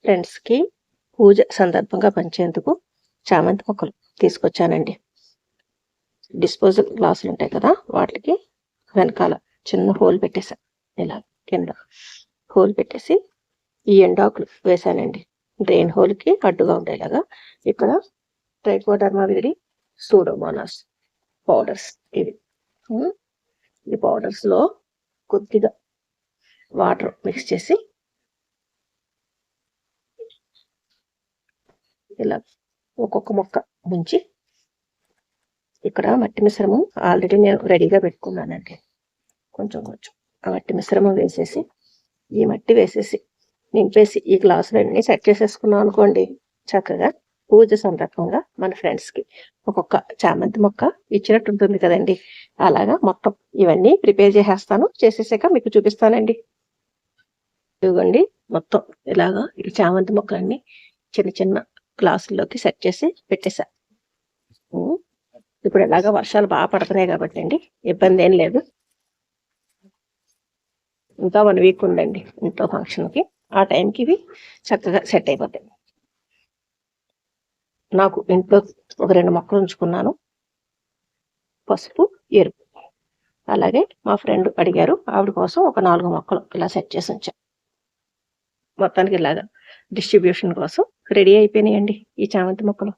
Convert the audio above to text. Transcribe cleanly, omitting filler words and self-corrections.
ఫ్రెండ్స్కి పూజ సందర్భంగా పంచేందుకు చామంతి మొక్కలు తీసుకొచ్చానండి. డిస్పోజల్ గ్లాసులు ఉంటాయి కదా, వాటికి వెనకాల చిన్న హోల్ పెట్టేసా. ఇలా కింద హోల్ పెట్టేసి ఈ ఎండాకులు వేసానండి. డ్రైన్ హోల్కి అడ్డుగా ఉండేలాగా. ఇక్కడ ట్రైకోడర్మా విరిడి, సూడోమోనాస్ పౌడర్స్ ఇవి. ఈ పౌడర్స్లో కొద్దిగా వాటర్ మిక్స్ చేసి ఇలా ఒక్కొక్క మొక్క ముంచి, ఇక్కడ మట్టి మిశ్రమం ఆల్రెడీ నేను రెడీగా పెట్టుకున్నానండి. కొంచెం ఆ మట్టి మిశ్రమం వేసేసి, ఈ మట్టి వేసేసి నింపేసి ఈ గ్లాసులన్నీ సెట్ చేసేసుకున్నాం అనుకోండి, చక్కగా పూజ సందర్భంగా మన ఫ్రెండ్స్కి ఒక్కొక్క చామంతి మొక్క ఇచ్చినట్టు ఉంటుంది కదండి. అలాగా మొత్తం ఇవన్నీ ప్రిపేర్ చేసేస్తాను. చేసేసాక మీకు చూపిస్తానండి. ఇదిగోండి, మొత్తం ఇలాగా ఈ చామంతి మొక్కలన్నీ చిన్న చిన్న గ్లాసుల్లోకి సెట్ చేసి పెట్టేసా. ఇప్పుడు ఎలాగా వర్షాలు బాగా పడుతున్నాయి కాబట్టి అండి ఇబ్బంది ఏం లేదు. ఇంకా 1 వీక్ ఉందండి ఇంట్లో ఫంక్షన్కి. ఆ టైంకి ఇవి చక్కగా సెట్ అయిపోతాయి. నాకు ఇంట్లో ఒక 2 మొక్కలు ఉంచుకున్నాను, పసుపు, ఎరుపు. అలాగే మా ఫ్రెండ్ అడిగారు, ఆవిడ కోసం ఒక 4 మొక్కలు ఇలా సెట్ చేసి ఉంచా. మొత్తానికి ఇలాగా డిస్ట్రిబ్యూషన్ కోసం రెడీ అయిపోయినాయండి ఈ చామంతి మొక్కలు.